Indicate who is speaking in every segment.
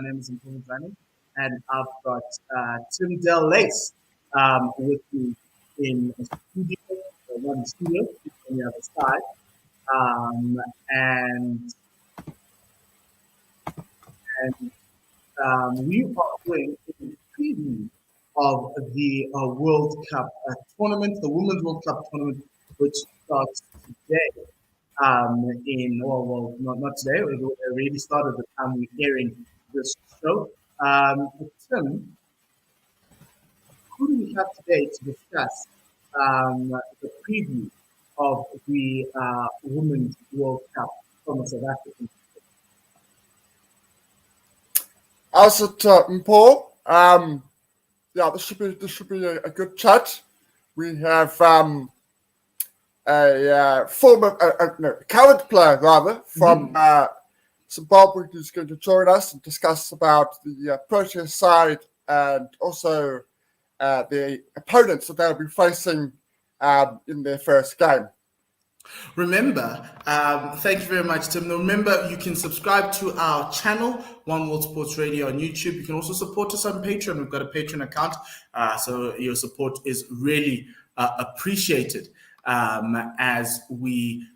Speaker 1: My name is Mpho and Tim, and I've got Tim Del Lace with me in a studio, one studio on the other side. Um, and and we are doing a preview of the World Cup tournament, the Women's World Cup tournament, which starts today. Not today. It already started the time we're airing this show. Tim, who do we have today to discuss the preview of the Women's World Cup from a South African?
Speaker 2: Also, Mpho, this should be a good chat. We have a current player rather from Zimbabwe who's going to join us and discuss about the Proteas side and also the opponents that they'll be facing in their first game.
Speaker 1: Remember, thank you very much, Tim. Remember, you can subscribe to our channel, One World Sports Radio on YouTube. You can also support us on Patreon. We've got a Patreon account, so your support is really appreciated as we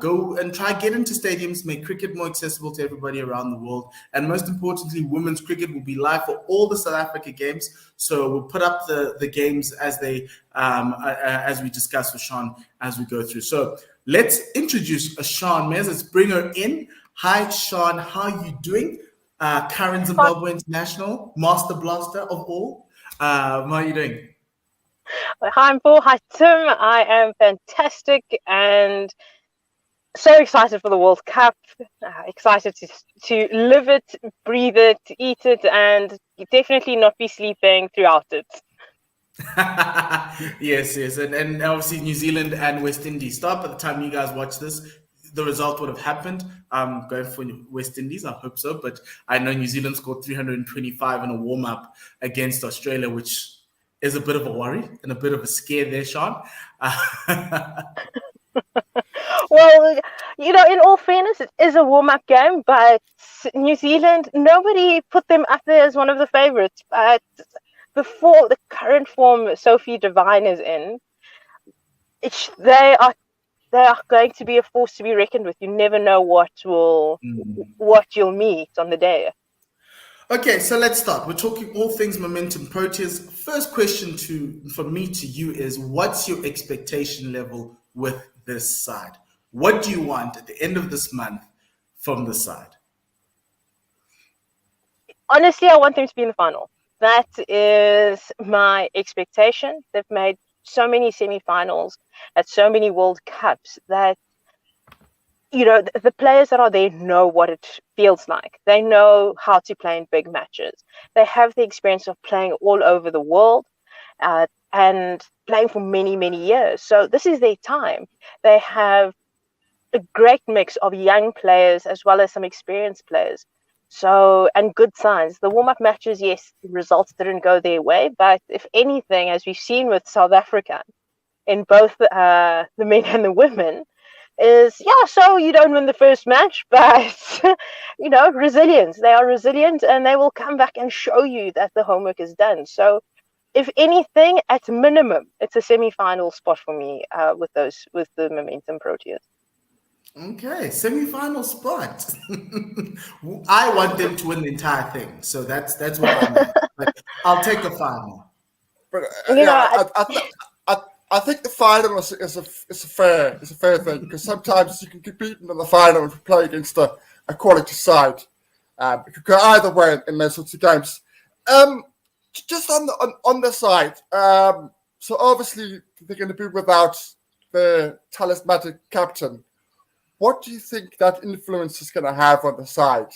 Speaker 1: go and try get into stadiums, make cricket more accessible to everybody around the world. And most importantly, women's cricket will be live for all the South Africa games. So we'll put up the games as they as we discuss with Sharne as we go through. So let's introduce Sharne Mayers. Let's bring her in. Hi, Sharne. How are you doing? Current Zimbabwe International, Master Blaster of all. How are you doing?
Speaker 3: Hi, Mpho. Hi, Tim. I am fantastic and so excited for the World Cup. Excited to live it, breathe it, eat it, and definitely not be sleeping throughout it.
Speaker 1: Yes. And obviously New Zealand and West Indies. Start by the time you guys watch this, the result would have happened. I'm going for West Indies. I hope so. But I know New Zealand scored 325 in a warm-up against Australia, which is a bit of a worry and a bit of a scare there, Sharne.
Speaker 3: Well, in all fairness, it is a warm-up game, but New Zealand, nobody put them up there as one of the favorites. But before the current form Sophie Devine is in, they are going to be a force to be reckoned with. You never know what you'll meet on the day.
Speaker 1: Okay, so let's start. We're talking all things momentum Proteas. First question from me to you is, what's your expectation level with this side? What do you want at the end of this month from the side?
Speaker 3: Honestly, I want them to be in the final. That is my expectation. They've made so many semi-finals at so many World Cups that the players that are there know what it feels like. They know how to play in big matches. They have the experience of playing all over the world and playing for many, many years. So this is their time. They have a great mix of young players as well as some experienced players. So, and good signs. The warm-up matches, yes, results didn't go their way. But if anything, as we've seen with South Africa in both the men and the women, so you don't win the first match, but resilience. They are resilient and they will come back and show you that the homework is done. So if anything, at minimum, it's a semi-final spot for me with the Momentum Proteas.
Speaker 1: Okay, semi-final spot. I want them to win the entire thing, so that's what I'm at. Like, I'll take the final.
Speaker 2: But I think the final is a fair thing, because sometimes you can get beaten in the final if you play against a quality side. It could go either way in those sorts of games. Just on the side, so obviously they're going to be without the talismanic captain. What do you think that influence is going to have on the side?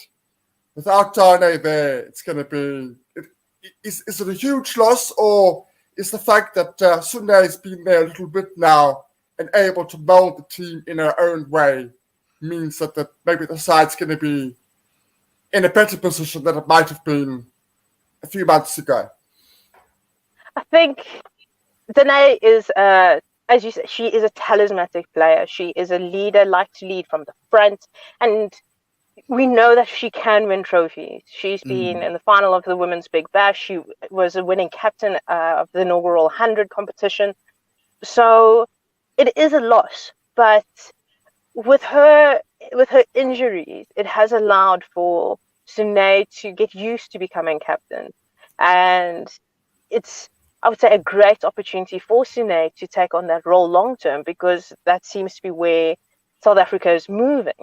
Speaker 2: Without Sharne there, it's going to be... Is it a huge loss, or is the fact that Sunday has been there a little bit now and able to mold the team in her own way means that maybe the side's going to be in a better position than it might have been a few months ago?
Speaker 3: I think Danae is, as you said, she is a talismanic player. She is a leader, likes to lead from the front. And, we know that she can win trophies. She's been in the final of the Women's Big Bash. She was a winning captain of the inaugural 100 competition. So it is a loss, but with her injuries, it has allowed for Sune to get used to becoming captain, and it's, I would say, a great opportunity for Sune to take on that role long term, because that seems to be where South Africa is moving.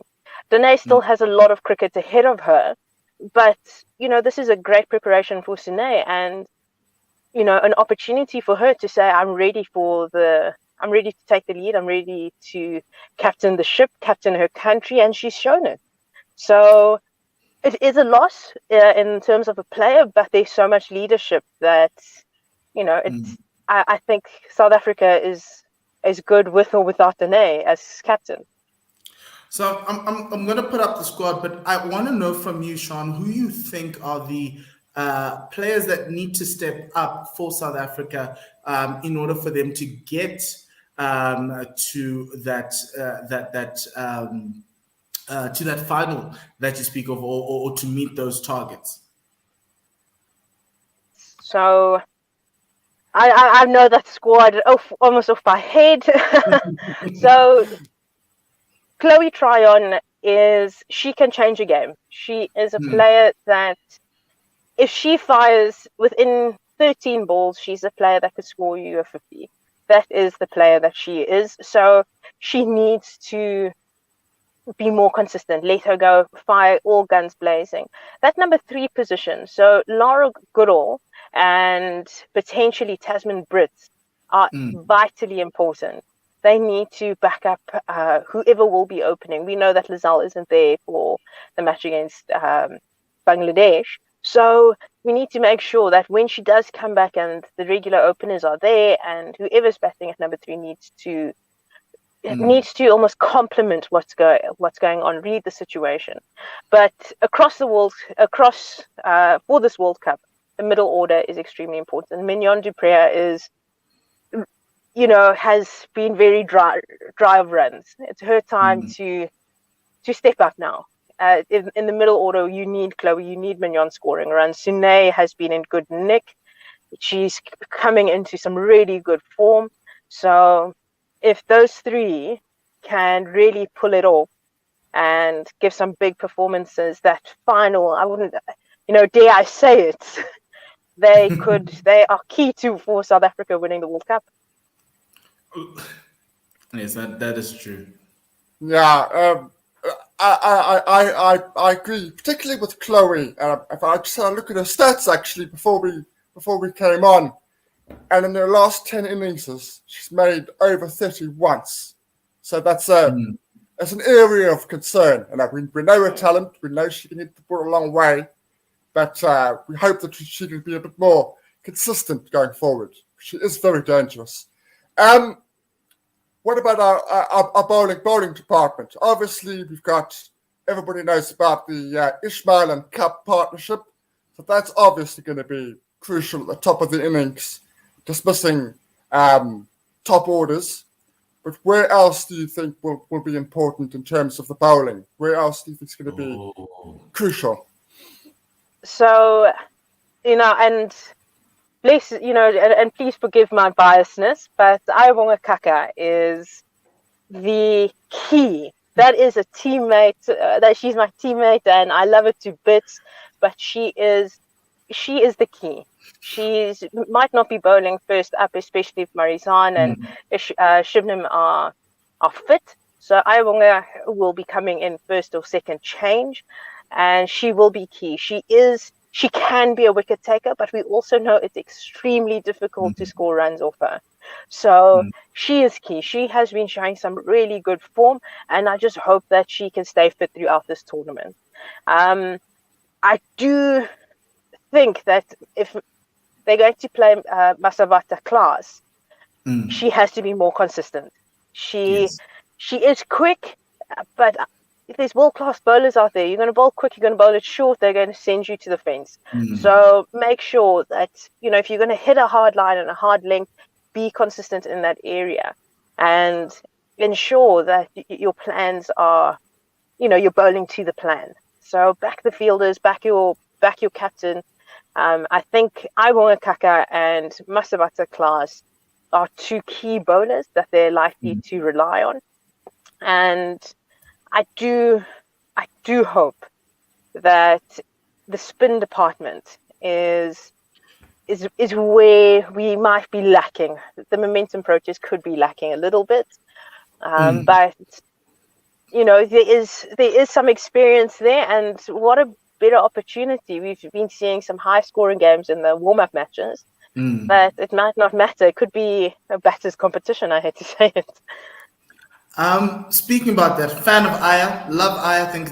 Speaker 3: Danae still has a lot of cricket ahead of her, but this is a great preparation for Sune, and an opportunity for her to say, I'm ready to take the lead. I'm ready to captain the ship, captain her country, and she's shown it. So it is a loss in terms of a player, but there's so much leadership that, I think South Africa is good with or without Danae as captain.
Speaker 1: So I'm going to put up the squad, but I want to know from you, Sean, who you think are the players that need to step up for South Africa in order for them to get to that final that you speak of, or to meet those targets.
Speaker 3: So I know that squad almost off my head. So Chloe Tryon she can change a game. She is a player that, if she fires within 13 balls, she's a player that could score you a 50. That is the player that she is. So she needs to be more consistent. Let her go, fire all guns blazing. That number 3 position, so Lara Goodall and potentially Tasman Brits are vitally important. They need to back up whoever will be opening. We know that Lizelle isn't there for the match against Bangladesh. So we need to make sure that when she does come back and the regular openers are there, and whoever's batting at number 3 needs to almost complement what's going on, read the situation. But for this World Cup, the middle order is extremely important. Mignon du Preez has been very dry of runs. It's her time to step up now. In the middle order, you need Chloe, you need Mignon scoring runs. Sune has been in good nick. She's coming into some really good form. So if those 3 can really pull it off and give some big performances, that final, I wouldn't, dare I say it, they are key for South Africa winning the World Cup.
Speaker 1: Yes, that is true.
Speaker 2: Yeah, I agree, particularly with Chloe. If I just look at her stats actually before we came on, and in her last 10 innings, she's made over 30 once. So that's an area of concern. And we know her talent. We know she can hit the ball a long way, but we hope that she can be a bit more consistent going forward. She is very dangerous. What about our bowling department? Obviously, everybody knows about the Ismail and Cup partnership. So that's obviously going to be crucial at the top of the innings, dismissing top orders. But where else do you think will be important in terms of the bowling? Where else do you think is going to be crucial?
Speaker 3: So, and please, and please forgive my biasness, but Ayabonga Kaka is the key. That is a teammate. That she's my teammate, and I love her to bits. But she is the key. She might not be bowling first up, especially if Marizan and Shivnam are fit. So Ayabonga will be coming in first or second change, and she will be key. She can be a wicket taker, but we also know it's extremely difficult to score runs off her. So she is key. She has been showing some really good form, and I just hope that she can stay fit throughout this tournament. I do think that if they're going to play Masavata class, she has to be more consistent. She is quick, but if there's world-class bowlers out there, you're going to bowl quick, you're going to bowl it short, they're going to send you to the fence. So make sure that, if you're going to hit a hard line and a hard length, be consistent in that area and ensure that your plans are, you're bowling to the plan. So back the fielders, back your captain. I think Aiwonga Kaka and Masabata Klaas are two key bowlers that they're likely to rely on. And I do hope that the spin department is where we might be lacking. The momentum approaches could be lacking a little bit. But there is some experience there, and what a better opportunity. We've been seeing some high scoring games in the warm-up matches, but it might not matter. It could be a batters competition, I hate to say it.
Speaker 1: Speaking about that, fan of Aya, love Aya. I think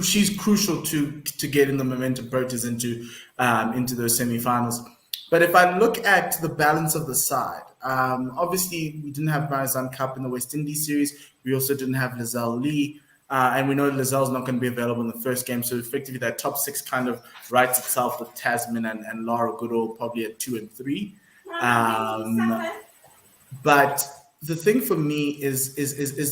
Speaker 1: she's crucial to getting the momentum approaches into those semi-finals. But if I look at the balance of the side, obviously we didn't have Marizanne Cup in the West Indies series. We also didn't have Lizelle Lee. And we know Lizelle's not going to be available in the first game. So effectively that top six kind of writes itself with Tasman and Lara Goodall probably at 2 and 3. But the thing for me is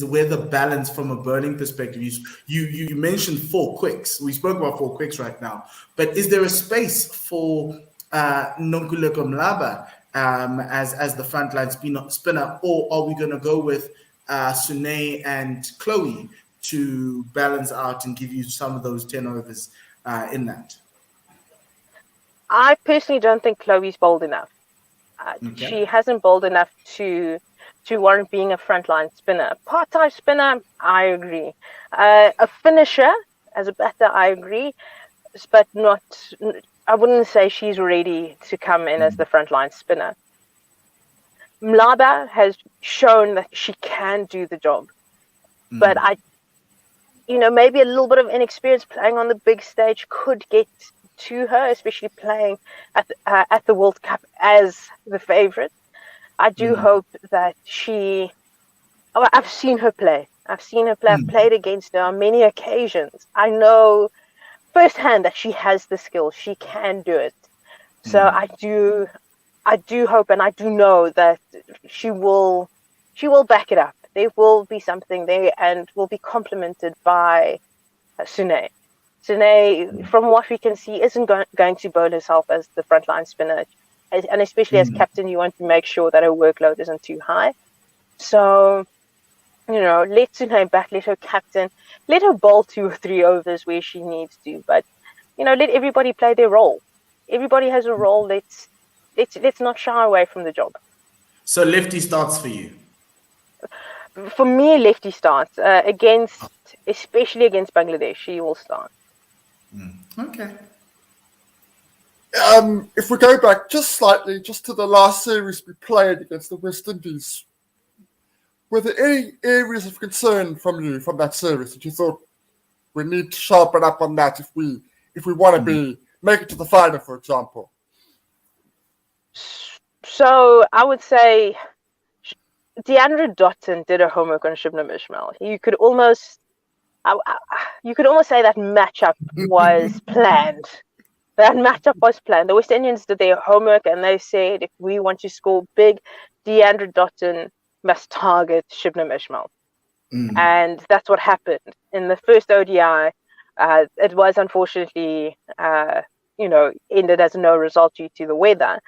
Speaker 1: where the balance from a bowling perspective. You mentioned 4 quicks. We spoke about 4 quicks right now. But is there a space for Nonkululeko Mlaba as the frontline spinner, or are we going to go with Sune and Chloe to balance out and give you some of those 10 overs in that?
Speaker 3: I personally don't think Chloe's bold enough.
Speaker 1: Okay.
Speaker 3: She hasn't bowled enough to warrant being a frontline spinner. Part-time spinner, I agree. A finisher as a batter, I agree, but not. I wouldn't say she's ready to come in as the frontline spinner. Mlaba has shown that she can do the job, but maybe a little bit of inexperience playing on the big stage could get to her, especially playing at the World Cup as the favorite. I do hope that I've seen her play. I've played against her on many occasions. I know firsthand that she has the skill. She can do it. So I do hope, and I do know that she will back it up. There will be something there, and will be complemented by Sune. Sune, from what we can see, isn't going to bowl herself as the frontline spinner. And especially as captain, you want to make sure that her workload isn't too high. So, let Sune back, let her captain, let her bowl 2 or 3 overs where she needs to. But, let everybody play their role. Everybody has a role. Let's not shy away from the job.
Speaker 1: So lefty starts for you?
Speaker 3: For me, lefty starts. Especially against Bangladesh, she will start.
Speaker 1: Okay.
Speaker 2: If we go back just slightly, just to the last series we played against the West Indies, were there any areas of concern from you from that series that you thought we need to sharpen up on that if we want to make it to the final, for example?
Speaker 3: So I would say Deandra Dotton did her homework on Shubnam Ismail. You could almost say that matchup was planned. That matchup was planned. The West Indians did their homework, and they said, if we want to score big, Deandra Dotton must target Shubnam Ismail. And that's what happened. In the first ODI, it was unfortunately, ended as no result due to the weather.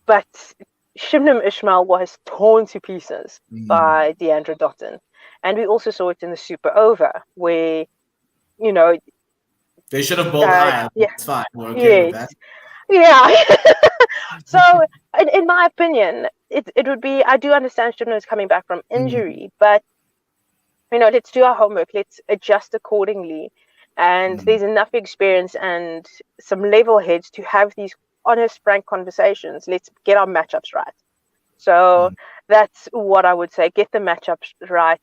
Speaker 3: But Shubnam Ismail was torn to pieces by Deandra Dotton. And we also saw it in the Super Over, where,
Speaker 1: they should have bowled higher.
Speaker 3: Yeah.
Speaker 1: It's fine. We're okay with that.
Speaker 3: Yeah. So, in my opinion, it would be, I do understand Shubnam is coming back from injury, but, let's do our homework. Let's adjust accordingly. And there's enough experience and some level heads to have these honest, frank conversations. Let's get our matchups right. So that's what I would say. Get the matchups right.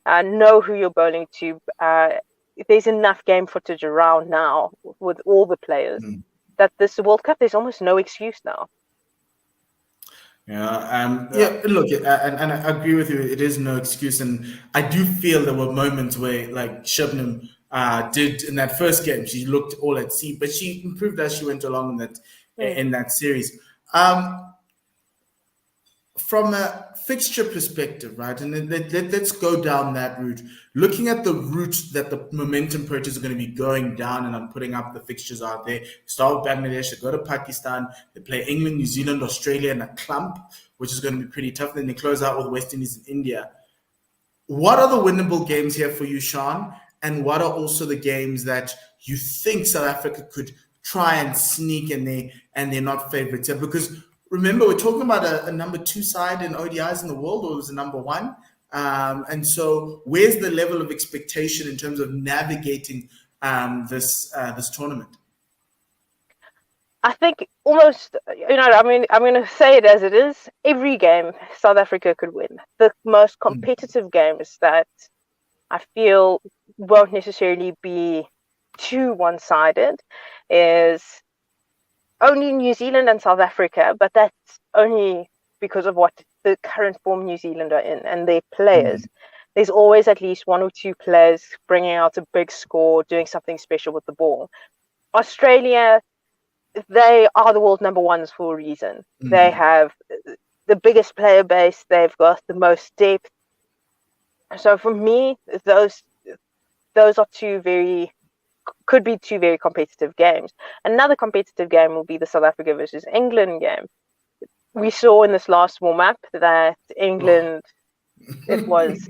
Speaker 3: Know who you're bowling to. There's enough game footage around now with all the players that this World Cup, there's almost no excuse now.
Speaker 1: Look, and I agree with you. It is no excuse, and I do feel there were moments where, like Shubnam did in that first game, she looked all at sea, but she improved as she went along in that series. from a fixture perspective, right? And then let's go down that route. Looking at the route that the momentum purchase is going to be going down, and I'm putting up the fixtures out there. Start with Bangladesh, they go to Pakistan, they play England, New Zealand, Australia, and a clump, which is going to be pretty tough. Then they close out with West Indies and India. What are the winnable games here for you, Sharne? And what are also the games that you think South Africa could try and sneak and they're not favorites here? Because remember, we're talking about a number 2 side in ODIs in the world, or it was a number 1. And so where's the level of expectation in terms of navigating this tournament?
Speaker 3: I think almost, I'm going to say it as it is. Every game South Africa could win. The most competitive games that I feel won't necessarily be too one-sided is only New Zealand and South Africa, but that's only because of what the current form New Zealand are in and their players. There's always at least 1 or 2 players bringing out a big score, doing something special with the ball. Australia, they are the world number 1s for a reason. They have the biggest player base. They've got the most depth. So for me, those are could be 2 very competitive games. Another competitive game will be the South Africa versus England game. We saw in this last warm-up that England, it was,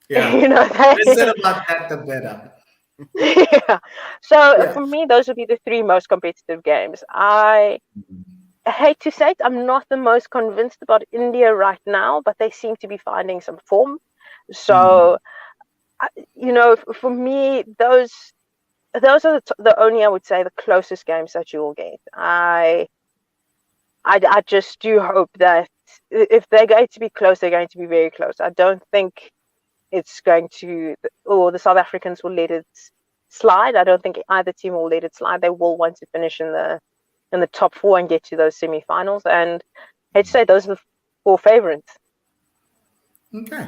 Speaker 1: yeah. They said about that, the better.
Speaker 3: Yeah. So for me, those would be the 3 most competitive games. I hate to say it, I'm not the most convinced about India right now, but they seem to be finding some form. So, for me, those are the only, I would say, the closest games that you will get. I just do hope that if they're going to be close, they're going to be very close. I don't think it's going to, or the South Africans will let it slide. I don't think either team will let it slide. They will want to finish in the top 4 and get to those semi-finals. And I'd say those are the 4 favorites.
Speaker 1: Okay.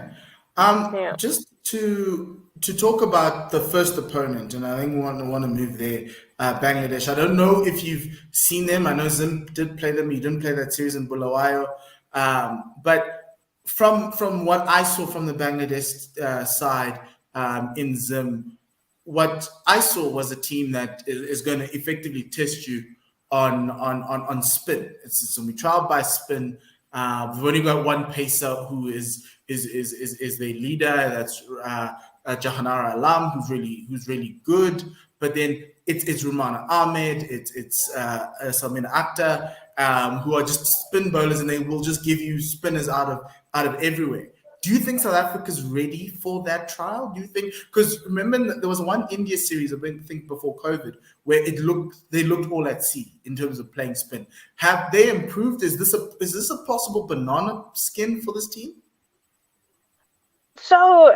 Speaker 1: Just to talk about the first opponent, and I think we want to move there, Bangladesh. I don't know if you've seen them. I know Zim did play them. You didn't play that series in Bulawayo. But from what I saw from the Bangladesh side in Zim, what I saw was a team that is going to effectively test you on spin. So we trial by spin. We've only got one pacer who is their leader. That's Jahanara Alam, who's really good. But then it's Rumana Ahmed, it's Salmina Akhtar, who are just spin bowlers, and they will just give you spinners out of everywhere. Do you think South Africa's ready for that trial? Do you think, because remember there was one India series, I think before COVID, where they looked all at sea in terms of playing spin. Have they improved? Is this a possible banana skin for this team?
Speaker 3: So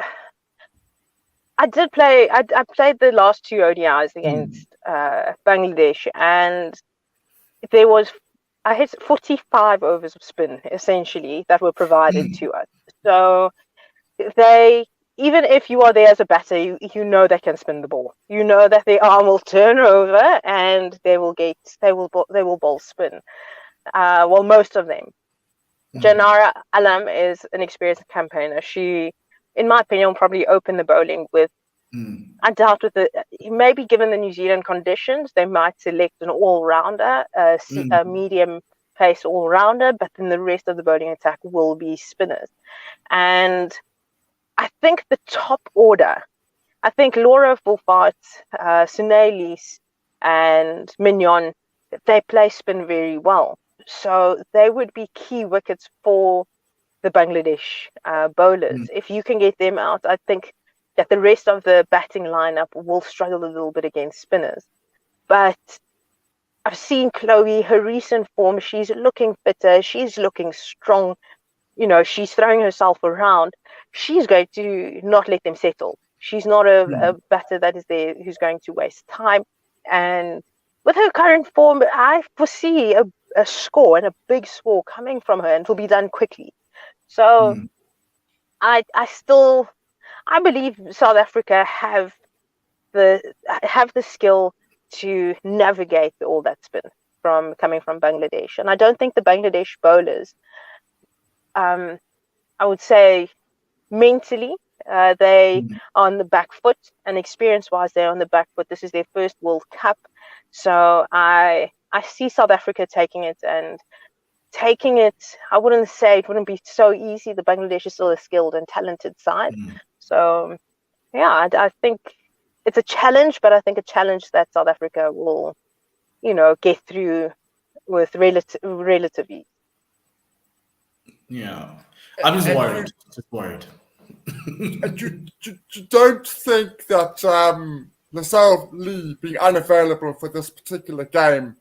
Speaker 3: I played the last 2 ODIs against Bangladesh, and I hit 45 overs of spin essentially that were provided to us. So even if you are there as a batter, you know they can spin the ball. You know that their arm will turn over and they will bowl spin. Well, most of them. Janara Alam is an experienced campaigner. She, in my opinion, will probably open the bowling with. I doubt maybe given the New Zealand conditions, they might select an all-rounder, a medium pace all-rounder, but then the rest of the bowling attack will be spinners. And I think the top order, I think Laura Fulfart, Sunaylis, and Mignon, they play spin very well. So they would be key wickets for the Bangladesh bowlers. If you can get them out, I think that the rest of the batting lineup will struggle a little bit against spinners. But I've seen Chloe, her recent form, she's looking fitter, she's looking strong, she's throwing herself around. She's going to not let them settle. She's not a batter that is there who's going to waste time. And with her current form, I foresee a score and a big score coming from her, and it'll be done quickly. So I believe South Africa have the skill to navigate all that spin coming from Bangladesh. And I don't think the Bangladesh bowlers I would say mentally, they are on the back foot, and experience-wise, they're on the back foot. This is their first World Cup, so I see South Africa taking it. I wouldn't say it wouldn't be so easy. The Bangladesh is still a skilled and talented side, so yeah, I think it's a challenge, but I think a challenge that South Africa will, get through with relatively.
Speaker 1: Yeah, I'm just worried. Just worried.
Speaker 2: And you don't think that Lascelles Lee being unavailable for this particular game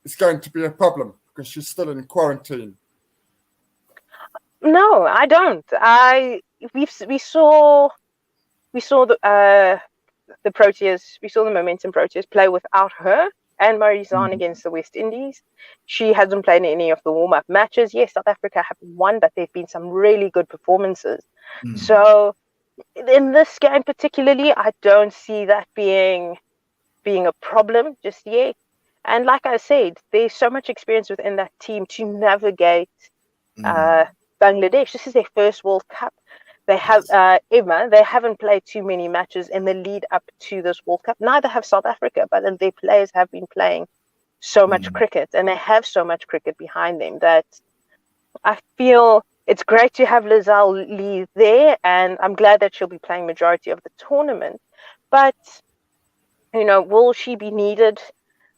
Speaker 2: is going to be a problem because she's still in quarantine?
Speaker 3: No, I don't. We saw the Proteas, we saw the Momentum Proteas play without her and Marizanne against the West Indies. She hasn't played in any of the warm-up matches. Yes, South Africa have won, but there have been some really good performances. So in this game particularly, I don't see that being a problem just yet. And like I said, there's so much experience within that team to navigate Bangladesh. This is their first World Cup. They have they haven't played too many matches in the lead up to this World Cup. Neither have South Africa, but their players have been playing so much cricket, and they have so much cricket behind them that I feel it's great to have Lascelles Lee there, and I'm glad that she'll be playing majority of the tournament. But will she be needed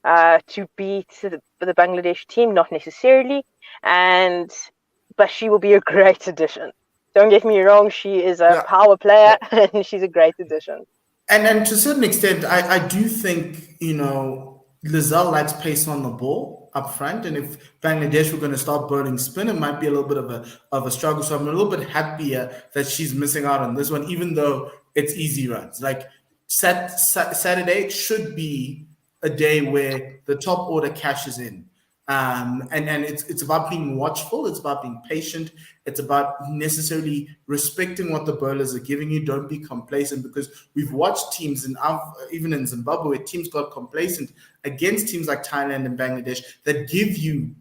Speaker 3: to beat the Bangladesh team? Not necessarily, but she will be a great addition. Don't get me wrong, she is a power player and she's a great addition.
Speaker 1: And to a certain extent, I do think, Lascelles likes pace on the ball up front. And if Bangladesh were going to start bowling spin, it might be a little bit of a struggle. So I'm a little bit happier that she's missing out on this one, even though it's easy runs. Like Saturday should be a day where the top order cashes in. And it's about being watchful. It's about being patient. It's about necessarily respecting what the bowlers are giving you. Don't be complacent, because we've watched teams even in Zimbabwe where teams got complacent against teams like Thailand and Bangladesh that give you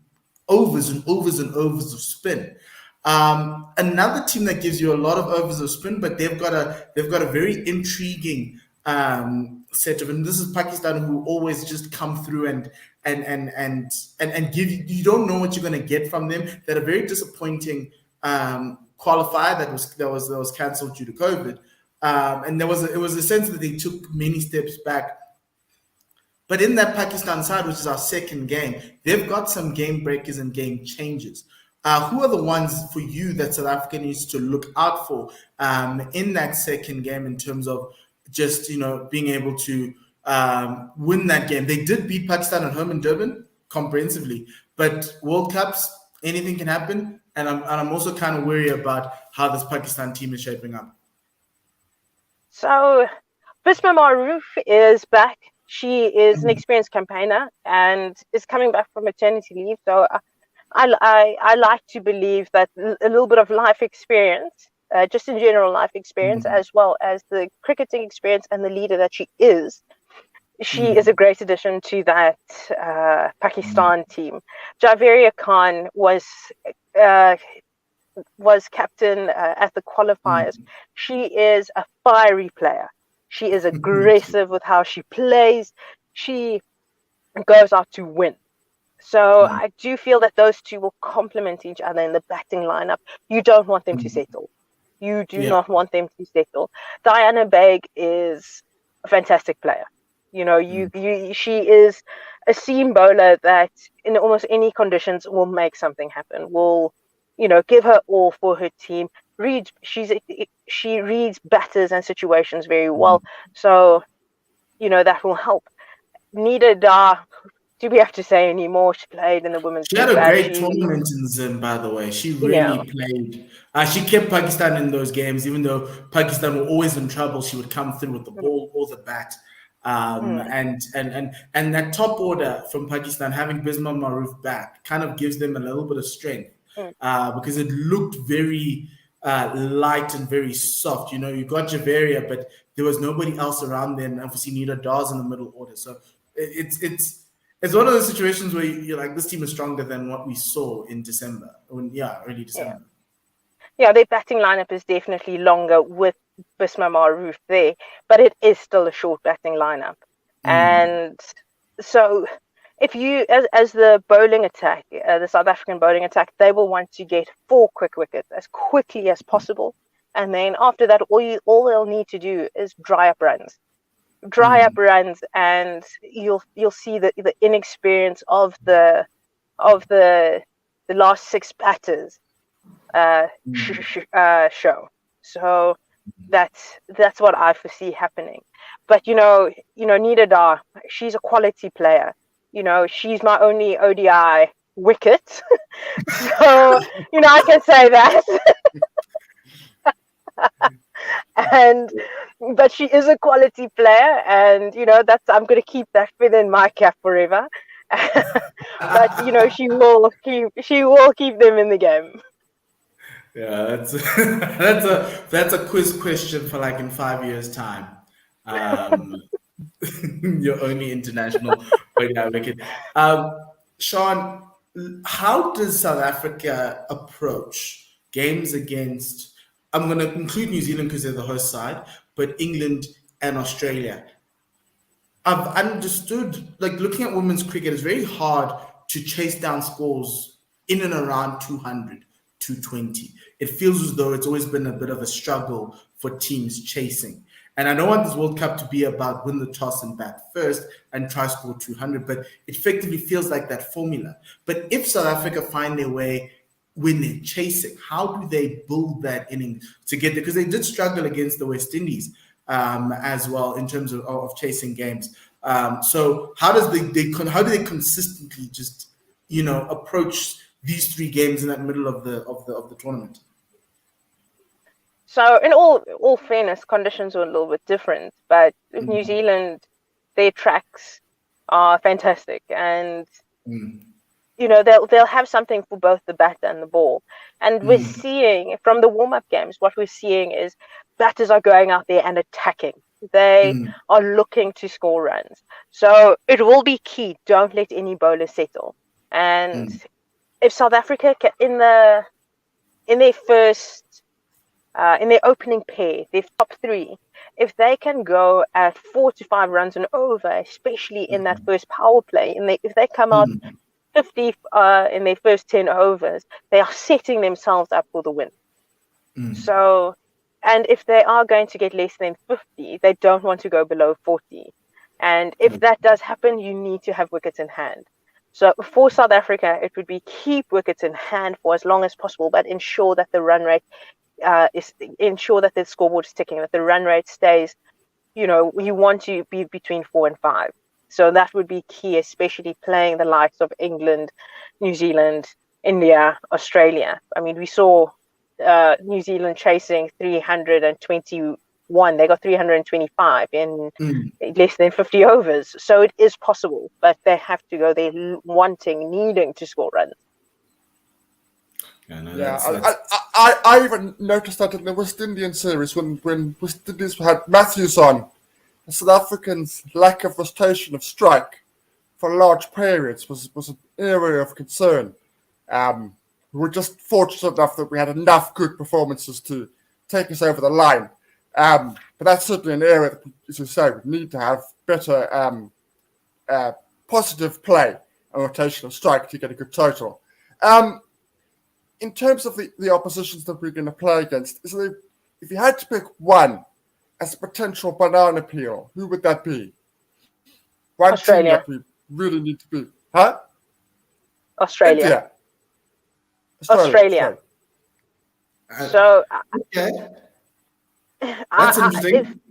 Speaker 1: overs and overs and overs of spin. Another team that gives you a lot of overs of spin, but they've got a very intriguing set of, and this is Pakistan, who always just come through and give you don't know what you're going to get from them. They had a very disappointing qualifier that was cancelled due to COVID, and it was a sense that they took many steps back. But in that Pakistan side, which is our second game, they've got some game breakers and game changers. Who are the ones for you that South Africa needs to look out for in that second game in terms of just being able to win that game? They did beat Pakistan at home in Durban comprehensively, but World Cups, anything can happen, and I'm also kind of worried about how this Pakistan team is shaping up.
Speaker 3: So Bisma Maroof is back. She is an experienced campaigner and is coming back from maternity leave. So I like to believe that a little bit of life experience, just in general life experience, as well as the cricketing experience and the leader that she is a great addition to that Pakistan team. Javeria Khan was captain at the qualifiers. She is a fiery player. She is aggressive with how she plays. She goes out to win. So I do feel that those two will complement each other in the batting lineup. You don't want them to settle. You do not want them to settle. Diana Baig is a fantastic player. She is a seam bowler that in almost any conditions will make something happen. Will, give her all for her team. She reads batters and situations very well. So, that will help. Nida Dar, do we have to say any more? She played in the women's.
Speaker 1: She had a great tournament in Zim, by the way. She really played. She kept Pakistan in those games, even though Pakistan were always in trouble. She would come through with the ball or the bat. And that top order from Pakistan, having Bisma Maroof back, kind of gives them a little bit of strength because it looked very light and very soft. You got Javeria, but there was nobody else around there, and obviously Nida Dar's in the middle order. So it's one of those situations where you're like, this team is stronger than what we saw in December. Early December.
Speaker 3: Yeah, their batting lineup is definitely longer with Bisma Maroof there, but it is still a short batting lineup. And so if you, as the bowling attack, the South African bowling attack, they will want to get 4 quick wickets as quickly as possible. And then after that, all they'll need to do is dry up runs, and you'll see the inexperience of the last 6 batters show. So that's what I foresee happening. But Nida Dar, she's a quality player. She's my only ODI wicket, so I can say that. But she is a quality player, and I'm going to keep that within my cap forever. But she will keep them in the game.
Speaker 1: Yeah, that's a quiz question for like in 5 years' time. Your only international wicket. Sean, how does South Africa approach games against? I'm going to include New Zealand because they're the host side, but England and Australia. I've understood, like looking at women's cricket, it's very hard to chase down scores in and around 200, 220. It feels as though it's always been a bit of a struggle for teams chasing. And I don't want this World Cup to be about win the toss and bat first and try score 200, but it effectively feels like that formula. But if South Africa find their way when they're chasing, how do they build that inning to get there? Because they did struggle against the West Indies as well in terms of chasing games. So how do they consistently just approach these 3 games in that middle of the tournament?
Speaker 3: So in all fairness, conditions were a little bit different, but New Zealand, their tracks are fantastic, and they'll have something for both the bat and the ball. And we're seeing from the warm-up games, what we're seeing is batters are going out there and attacking. They are looking to score runs. So it will be key. Don't let any bowler settle. And if South Africa in their opening pair, their top 3, if they can go at 4 to 5 runs and over, especially in that first power play, and if they come out 50 in their first 10 overs, they are setting themselves up for the win. So, and if they are going to get less than 50, they don't want to go below 40. And if that does happen, you need to have wickets in hand. So for South Africa, it would be keep wickets in hand for as long as possible, but ensure that the run rate ensure that the scoreboard is ticking, that the run rate stays, you want to be between 4 and 5. So that would be key, especially playing the likes of England, New Zealand, India, Australia. I mean, we saw New Zealand chasing 321. They got 325 in less than 50 overs. So it is possible, but they have to go there needing to score runs.
Speaker 2: I even noticed that in the West Indian series when West Indies had Matthews on, the South Africans' lack of rotation of strike for large periods was an area of concern. We were just fortunate enough that we had enough good performances to take us over the line. But that's certainly an area that, as you say, we need to have better positive play and rotation of strike to get a good total. In terms of the oppositions that we're going to play against, if you had to pick one as a potential banana peel, who would that be? One
Speaker 3: Australia.
Speaker 2: team that we really need to beat. Huh?
Speaker 3: Australia.
Speaker 2: India.
Speaker 3: Australia. So
Speaker 1: okay, that's interesting.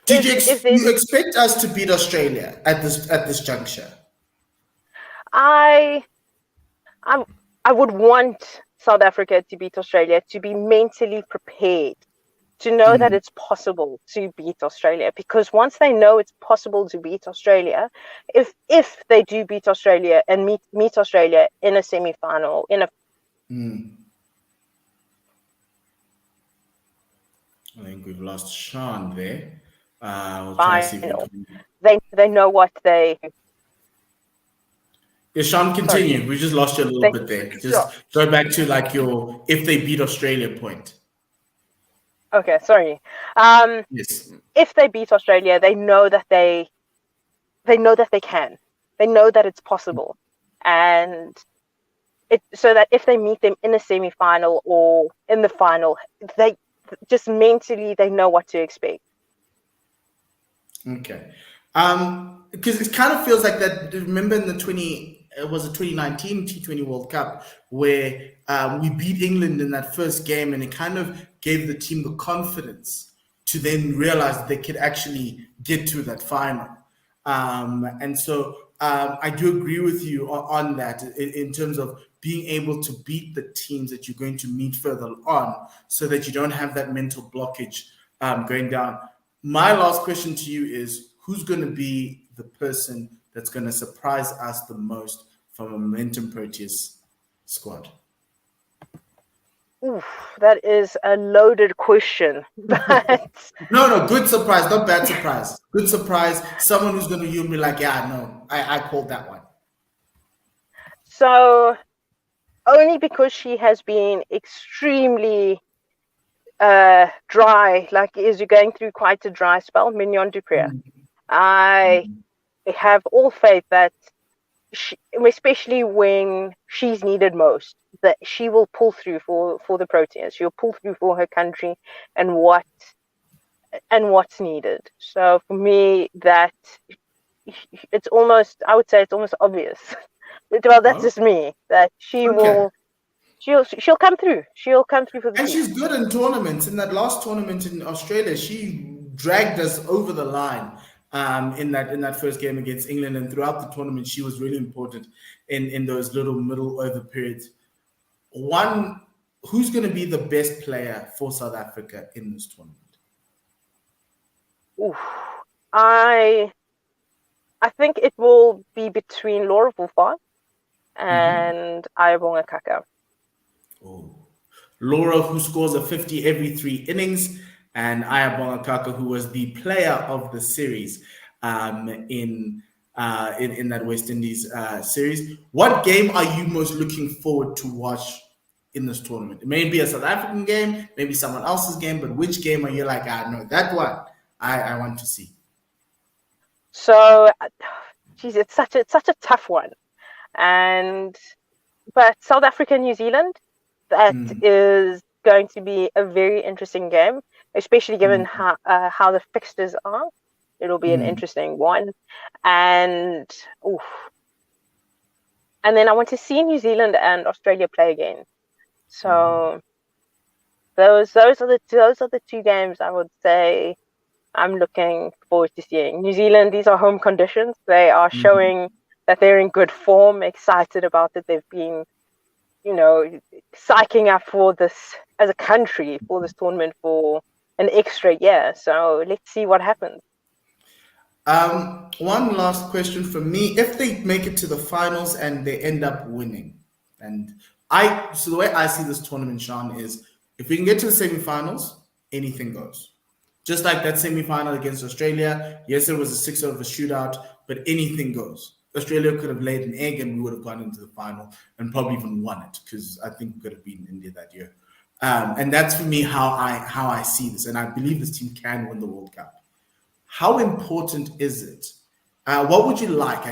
Speaker 1: Did you expect us to beat Australia at this juncture?
Speaker 3: I would want South Africa to beat Australia, to be mentally prepared, to know that it's possible to beat Australia. Because once they know it's possible to beat Australia, if they do beat Australia and meet Australia in a semi-final,
Speaker 1: I think we've lost Sean there.
Speaker 3: We'll final, they know what they.
Speaker 1: Yeah, Sean, continue. We just lost you a little
Speaker 3: Thank
Speaker 1: bit there.
Speaker 2: Yeah.
Speaker 1: Just go back to like your if they beat Australia point.
Speaker 3: Okay, sorry.
Speaker 1: Yes.
Speaker 3: If they beat Australia, they know that they know that they can. They know that it's possible, and so that if they meet them in a semi-final or in the final, they just mentally they know what to expect.
Speaker 1: Okay. Because it kind of feels like that. Remember in the 2019 T20 World Cup where we beat England in that first game, and it kind of gave the team the confidence to then realize that they could actually get to that final. And so I do agree with you on that in terms of being able to beat the teams that you're going to meet further on, so that you don't have that mental blockage going down. My last question to you is, who's going to be the person that's going to surprise us the most from a Momentum Proteas squad?
Speaker 3: Oof, that is a loaded question, but
Speaker 1: No, good surprise, not bad surprise. Good surprise. Someone who's going to you and be like, yeah, no, I called that one.
Speaker 3: so only because she has been extremely dry, like is you're going through quite a dry spell, Mignon du Preez. I have all faith that she, especially when she's needed most, that she will pull through for the Proteas. She'll pull through for her country and what's needed. So for me, that it's almost, I would say it's almost obvious. Well, that's just me, that she will. She'll come through. She'll come through for the
Speaker 1: And
Speaker 3: team.
Speaker 1: she's good in tournaments. In that last tournament in Australia, she dragged us over the line in that first game against England. And throughout the tournament, she was really important in those little middle over periods. Who's going to be the best player for South Africa in this tournament?
Speaker 3: Oof. I think it will be between Laura Wolfhard and Ayabonga Kaka.
Speaker 1: Oh. Laura, who scores a 50 every 3 innings, and Ayabonga Kaka, who was the player of the series in that West Indies series. What game are you most looking forward to watch in this tournament? It may be a South African game, maybe someone else's game, but which game are you like, no, that one I want to see?
Speaker 3: So, geez, it's such a tough one, but South Africa, New Zealand, that is going to be a very interesting game, especially given how the fixtures are. It'll be an interesting one, and then I want to see New Zealand and Australia play again. So those are the two games I would say I'm looking forward to seeing. New Zealand, these are home conditions. They are showing that they're in good form, excited about it. They've been, psyching up for this as a country, for this tournament for an extra year. So let's see what happens.
Speaker 1: One last question from me. If they make it to the finals and they end up winning, so the way I see this tournament, Sean, is if we can get to the semi-finals, anything goes. Just like that semi-final against Australia, yes, it was a 6-over shootout, but anything goes. Australia could have laid an egg and we would have gone into the final and probably even won it, because I think we could have beaten India that year. And that's for me how I see this, and I believe this team can win the World Cup. How important is it? What would you like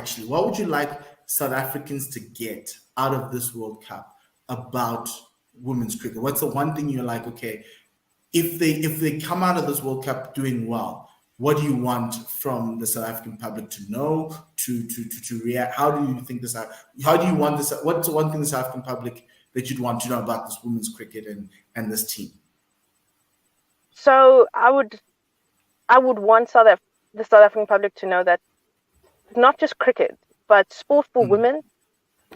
Speaker 1: South Africans to get out of this World Cup about women's cricket? What's the one thing you're like, okay, if they come out of this World Cup doing well, what do you want from the South African public to know, to react? How do you think how do you want this? What's the one thing the South African public that you'd want to know about this women's cricket and this team?
Speaker 3: So I would want the South African public to know that not just cricket, but sport for women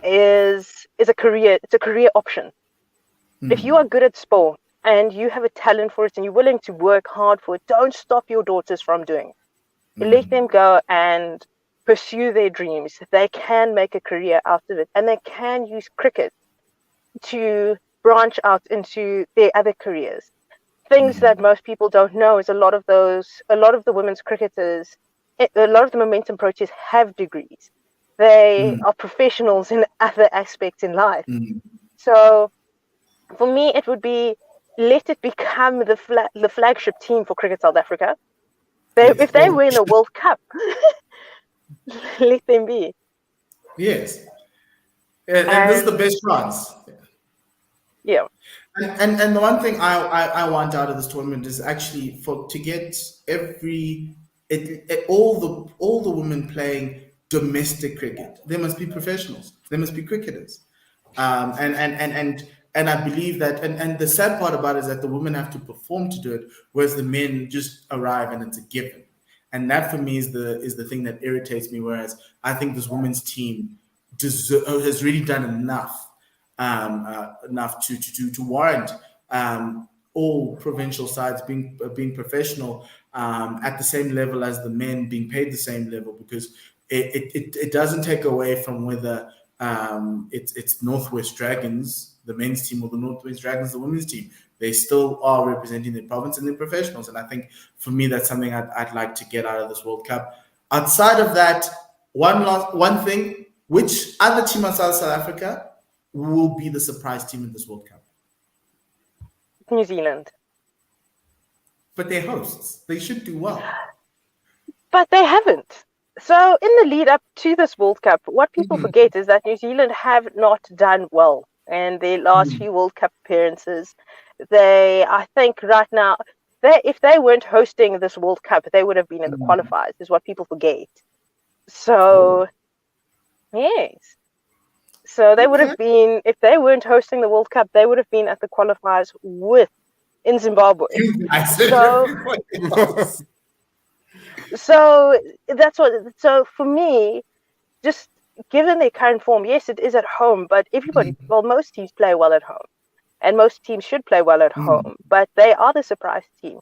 Speaker 3: is a career. It's a career option. If you are good at sport and you have a talent for it and you're willing to work hard for it, don't stop your daughters from doing it. Let them go and pursue their dreams. They can make a career out of it, and they can use cricket to branch out into their other careers. Things that most people don't know is a lot of the women's cricketers, a lot of the Momentum Proteas have degrees. They are professionals in other aspects in life. So for me, it would be, let it become the flagship team for Cricket South Africa. If they win a World Cup, let them be.
Speaker 1: Yes. And this is the best chance.
Speaker 3: Yeah.
Speaker 1: And the one thing I want out of this tournament is actually to get all the women playing domestic cricket. They must be professionals. They must be cricketers. And I believe that, and the sad part about it is that the women have to perform to do it, whereas the men just arrive and it's a given. And that for me is the thing that irritates me. Whereas I think this women's team has really done enough to warrant all provincial sides being professional at the same level as the men, being paid the same level, because it doesn't take away from whether it's Northwest Dragons, the men's team, or the Northwest Dragons, the women's team. They still are representing their province and they're professionals. And I think for me, that's something I'd like to get out of this World Cup. Outside of that, one thing, which other team outside of South Africa will be the surprise team in this World Cup?
Speaker 3: New Zealand.
Speaker 1: But they're hosts. They should do well.
Speaker 3: But they haven't. So in the lead up to this World Cup, what people forget is that New Zealand have not done well in their last few World Cup appearances. I think right now, if they weren't hosting this World Cup, they would have been in the qualifiers, is what people forget. So, yes. So they would have been, if they weren't hosting the World Cup, they would have been at the qualifiers in Zimbabwe. So that's what. So for me, just given their current form, yes, it is at home, but most teams play well at home, and most teams should play well at home. But they are the surprise team.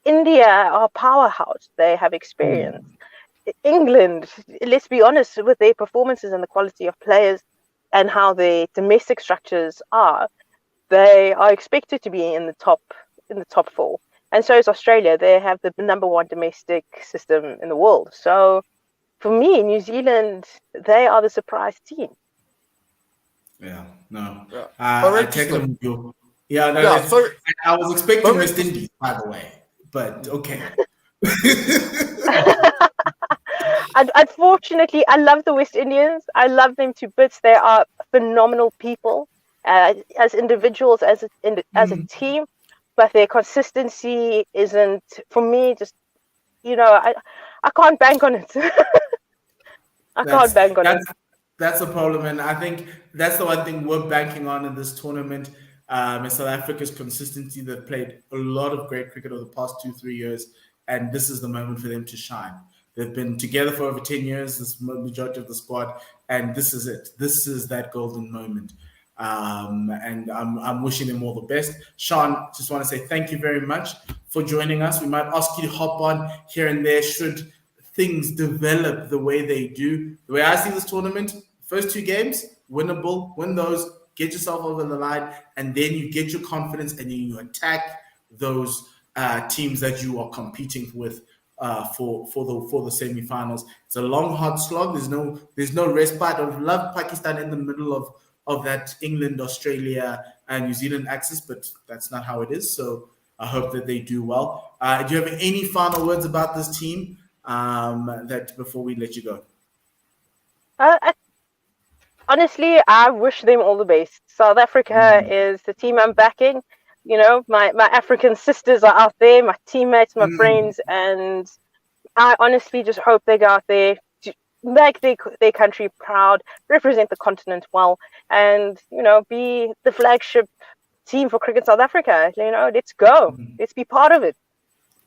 Speaker 3: India are a powerhouse. They have experience. England, let's be honest, with their performances and the quality of players and how their domestic structures are, they are expected to be in the top four. And so is Australia. They have the number one domestic system in the world. So for me, New Zealand, they are the surprise team.
Speaker 1: Yeah, no.
Speaker 2: I
Speaker 1: take them. I was expecting West Indies, by the way, but okay.
Speaker 3: Unfortunately, I love the West Indians. I love them to bits. They are phenomenal people, as individuals, as a team. But their consistency isn't, for me, just, I can't bank on it. I can't bank on it.
Speaker 1: That's a problem, and I think that's the one thing we're banking on in this tournament. In South Africa's consistency, they've played a lot of great cricket over the past 2-3 years, and this is the moment for them to shine. They've been together for over 10 years, this majority of the squad, and this is it. This is that golden moment. And I'm wishing them all the best. Sharne, just want to say thank you very much for joining us. We might ask you to hop on here and there should things develop the way they do. The way I see this tournament, first 2 games, winnable, win those, get yourself over the line, and then you get your confidence and then you attack those teams that you are competing with for the semi-finals. It's a long, hard slog. There's no respite. I would love Pakistan in the middle of that England, Australia, and New Zealand axis, but that's not how it is. So I hope that they do well. Do you have any final words about this team that before we let you go?
Speaker 3: Honestly, I wish them all the best. South Africa is the team I'm backing. My African sisters are out there, my teammates, my friends, and I honestly just hope they go out there, make their country proud, represent the continent well, and be the flagship team for Cricket South Africa. Let's go. Let's be part of it.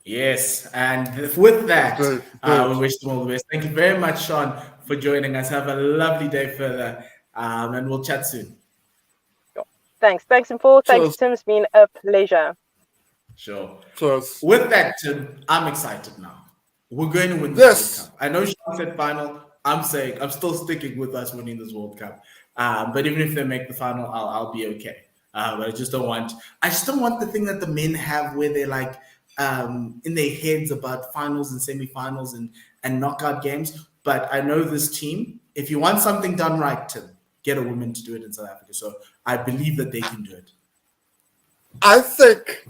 Speaker 1: Yes, and with that, we wish them all the best. Thank you very much, Sharne, for joining us. Have a lovely day further, and we'll chat soon.
Speaker 3: Thanks, Mpho. Thanks, Tim. It's been a pleasure.
Speaker 1: Sure.
Speaker 2: Cheers.
Speaker 1: With that, Tim, I'm excited now. We're going to win this World Cup. I know Sharne said final. I'm still sticking with us winning this World Cup. But even if they make the final, I'll be okay. But I just don't want the thing that the men have where they're like in their heads about finals and semi-finals and knockout games. But I know this team if you want something done right, Tim, get a woman to do it in South Africa. So I believe that they can do it.
Speaker 2: I think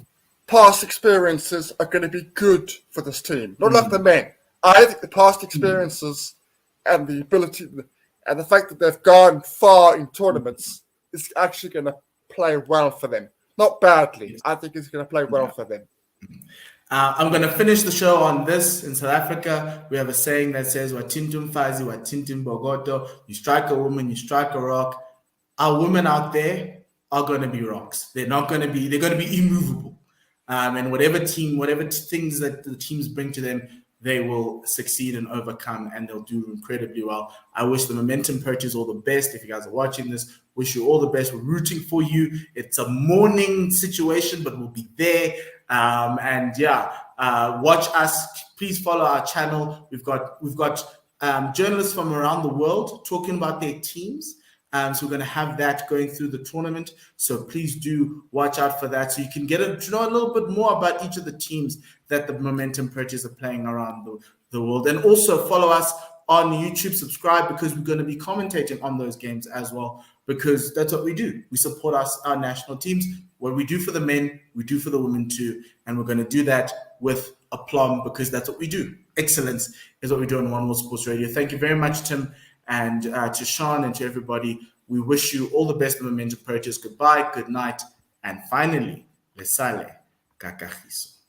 Speaker 2: past experiences are going to be good for this team, not like the men. I think the past experiences and the ability and the fact that they've gone far in tournaments is actually going to play well for them. Not badly. I think it's going to play well for them.
Speaker 1: I'm going to finish the show on this. In South Africa, we have a saying that says, "Watintum fazi, watintum bogoto." You strike a woman, you strike a rock. Our women out there are going to be rocks. They're going to be immovable. And whatever things that the teams bring to them, they will succeed and overcome, and they'll do incredibly well. I wish the Momentum Purchase all the best. If you guys are watching this, wish you all the best. We're rooting for you. It's a mourning situation, but we'll be there. Watch us. Please follow our channel. We've got journalists from around the world talking about their teams. So we're going to have that going through the tournament. So please do watch out for that, so you can get to know a little bit more about each of the teams that the Momentum Purchase are playing around the world. And also follow us on YouTube, subscribe, because we're going to be commentating on those games as well, because that's what we do. We support our national teams. What we do for the men, we do for the women too. And we're going to do that with aplomb, because that's what we do. Excellence is what we do on One World Sports Radio. Thank you very much, Tim. And to Sharne and to everybody, we wish you all the best in the Momentum Purchase. Goodbye, good night, and finally, lesale kakagiso.